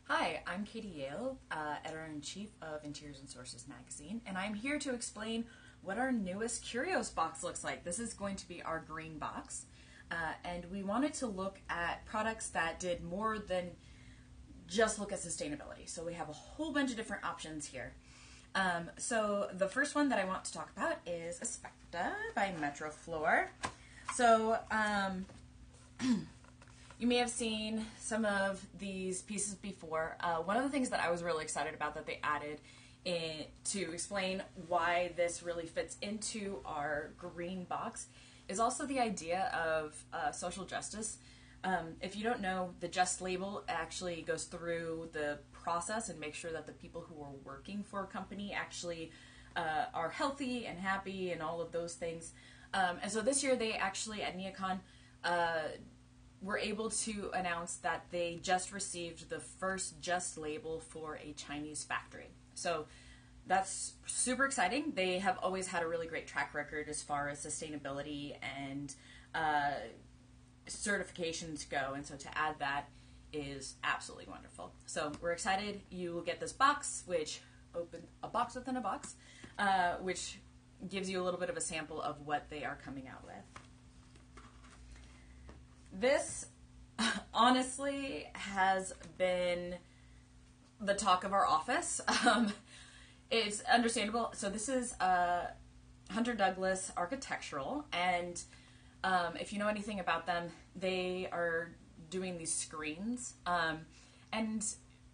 Hi, I'm Katie Yale, Editor-in-Chief of Interiors+Sources magazine, and I'm here to explain what our newest Curios box looks like. This is going to be our green box, and we wanted to look at products that did more than just look at sustainability. So we have a whole bunch of different options here. So the first one that I want to talk about is Aspecta by Metroflor. So you may have seen some of these pieces before. One of the things that I was really excited about that they added to explain why this really fits into our green box is also the idea of social justice. If you don't know, the Just label actually goes through the process and makes sure that the people who are working for a company actually are healthy and happy and all of those things. And so this year they actually, at NeoCon, were able to announce that they just received the first Just label for a Chinese factory. So that's super exciting. They have always had a really great track record as far as sustainability and certifications go, and so to add that is absolutely wonderful. So we're excited. You will get this box, which a box within a box, which gives you a little bit of a sample of what they are coming out with. This honestly has been the talk of our office. It's understandable. So this is Hunter Douglas Architectural, and if you know anything about them, they are doing these screens, and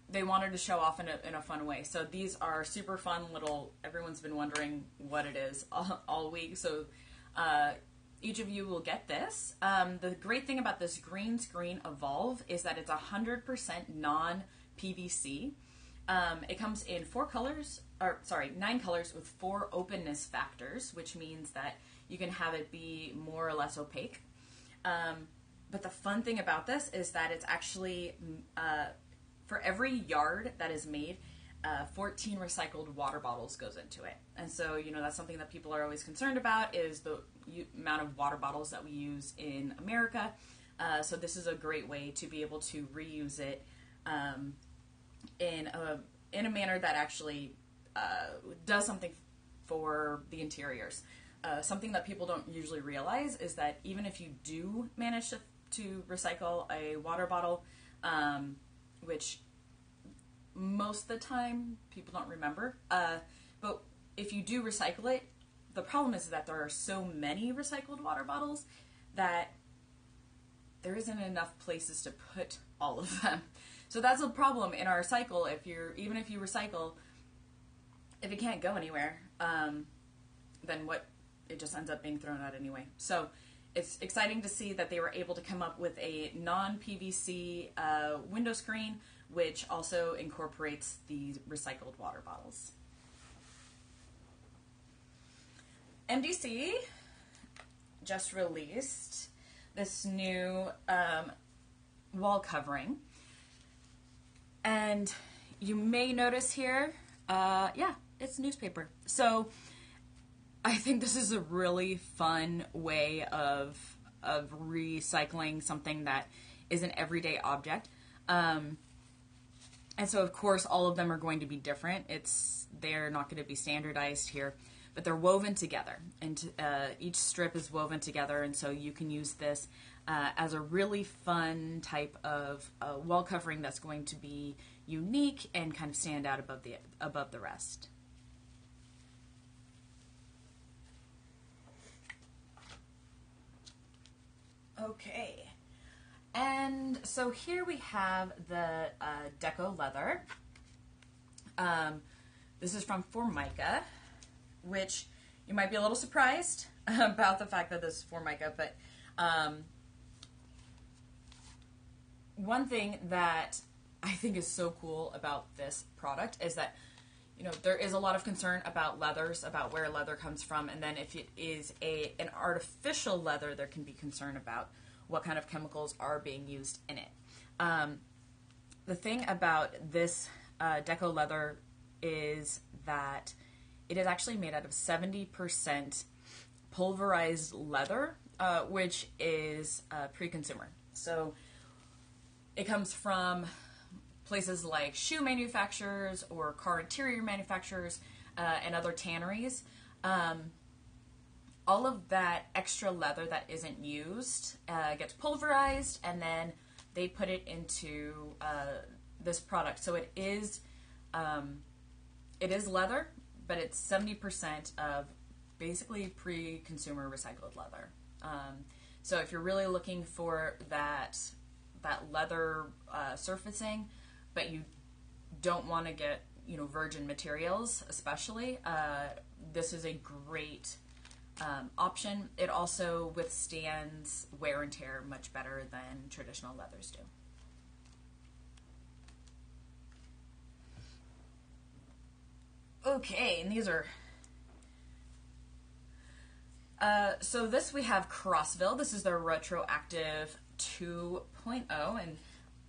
they wanted to show off in a fun way. So these are super fun little, everyone's been wondering what it is all week, so each of you will get this. The great thing about this green screen Evolve is that it's 100% non-PVC. It comes in 9 colors with 4 openness factors, which means that you can have it be more or less opaque. But the fun thing about this is that it's actually, for every yard that is made, 14 recycled water bottles goes into it. And so, that's something that people are always concerned about, is the amount of water bottles that we use in America. So this is a great way to be able to reuse it in a manner that actually does something for the interiors. Something that people don't usually realize is that even if you do manage to recycle a water bottle, which most of the time people don't remember, but if you do recycle it, the problem is that there are so many recycled water bottles that there isn't enough places to put all of them. So that's a problem in our cycle. Even if you recycle, if it can't go anywhere, then it just ends up being thrown out anyway. So it's exciting to see that they were able to come up with a non-PVC window screen, which also incorporates the recycled water bottles. MDC just released this new wall covering, and you may notice here, it's newspaper. So I think this is a really fun way of recycling something that is an everyday object. And so, of course, all of them are going to be different. They're not going to be standardized here, but they're woven together, and each strip is woven together, and so you can use this as a really fun type of wall covering that's going to be unique and kind of stand out above the rest. Okay. And so here we have the Deco Leather. This is from Formica, which you might be a little surprised about the fact that this is Formica, but one thing that I think is so cool about this product is that, there is a lot of concern about leathers, about where leather comes from, and then if it is an artificial leather, there can be concern about what kind of chemicals are being used in it. The thing about this Deco Leather is that it is actually made out of 70% pulverized leather, which is pre-consumer. So it comes from places like shoe manufacturers or car interior manufacturers and other tanneries. All of that extra leather that isn't used gets pulverized, and then they put it into this product. So it is leather, but it's 70% of basically pre-consumer recycled leather. So if you're really looking for that leather surfacing, but you don't want to get virgin materials, especially, this is a great option. It also withstands wear and tear much better than traditional leathers do. Okay, and these are... so this we have Crossville. This is their Retroactive 2.0, and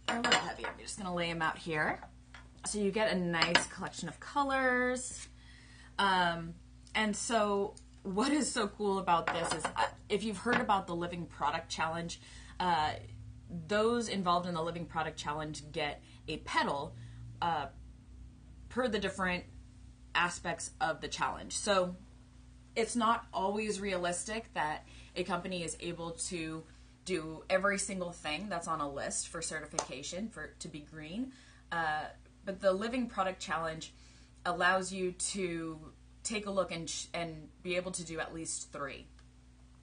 they're a little heavy. I'm just going to lay them out here. So you get a nice collection of colors. And so what is so cool about this is, if you've heard about the Living Product Challenge, those involved in the Living Product Challenge get a pedal per the different aspects of the challenge. So it's not always realistic that a company is able to do every single thing that's on a list for certification to be green. But the Living Product Challenge allows you to take a look and be able to do at least 3.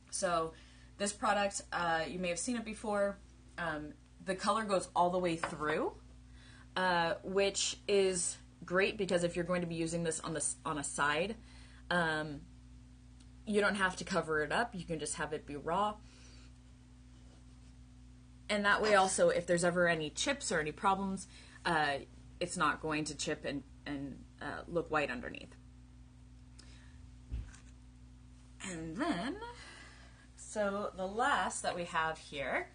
So this product, you may have seen it before. The color goes all the way through, which is great because if you're going to be using this on a side, you don't have to cover it up. You can just have it be raw. And that way also, if there's ever any chips or any problems, it's not going to chip and look white underneath. And then, so the last that we have here,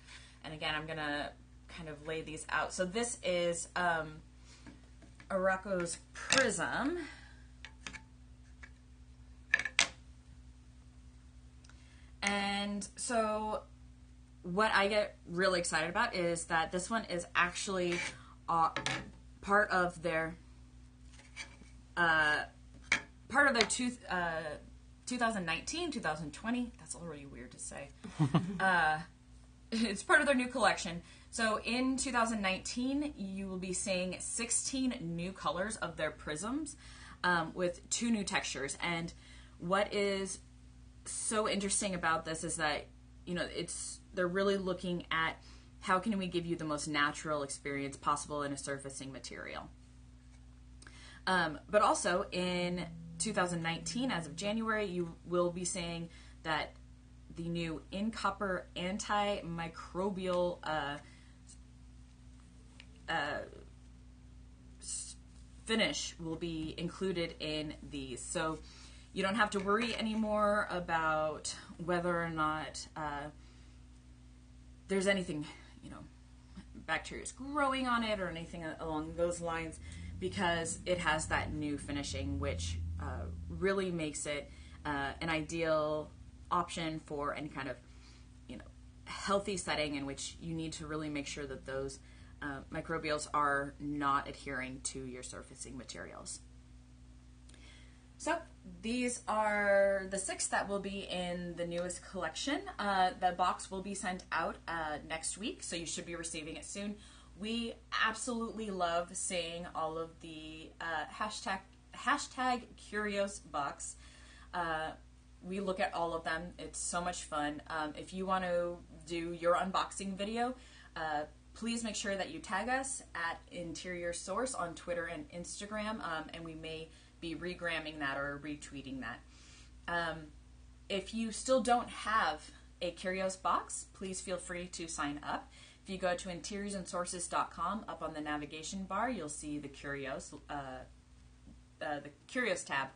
and again, I'm going to kind of lay these out. So this is Araco's Prism. And so what I get really excited about is that this one is actually part of their 2019, 2020, that's already weird to say. It's part of their new collection. So in 2019, you will be seeing 16 new colors of their prisms with 2 new textures. And what is so interesting about this is that, they're really looking at how can we give you the most natural experience possible in a surfacing material. But also in 2019, as of January, you will be seeing that the new in copper antimicrobial finish will be included in these. So you don't have to worry anymore about whether or not there's anything, bacteria is growing on it or anything along those lines, because it has that new finishing, which really makes it an ideal option for any kind of healthy setting in which you need to really make sure that those microbials are not adhering to your surfacing materials. So these are the 6 that will be in the newest collection. The box will be sent out next week, so you should be receiving it soon. We absolutely love seeing all of the hashtag Curios box. We look at all of them. It's so much fun. If you want to do your unboxing video, please make sure that you tag us at interiors+sources on Twitter and Instagram, and we may be regramming that or retweeting that. If you still don't have a Curios box, please feel free to sign up. If you go to interiors+sources.com, up on the navigation bar, you'll see the Curios tab.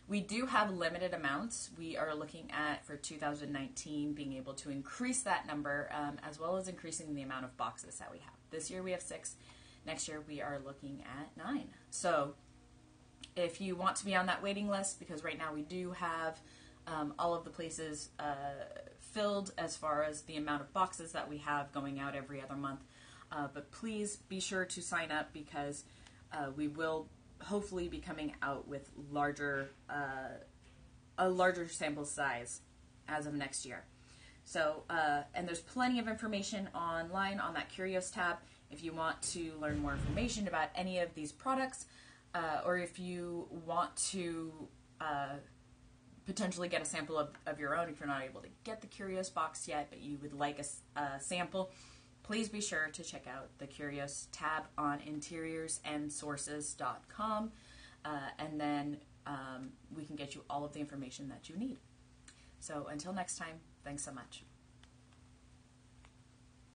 We do have limited amounts. We are looking at, for 2019, being able to increase that number, as well as increasing the amount of boxes that we have. This year we have 6. Next year we are looking at 9. So if you want to be on that waiting list, because right now we do have all of the places filled as far as the amount of boxes that we have going out every other month, But please be sure to sign up because we will hopefully be coming out with a larger sample size as of next year. So, and there's plenty of information online on that Curios tab if you want to learn more information about any of these products, or if you want to potentially get a sample of your own if you're not able to get the Curios box yet, but you would like a sample. Please be sure to check out the Curios tab on interiors+sources.com, and then we can get you all of the information that you need. So until next time, thanks so much.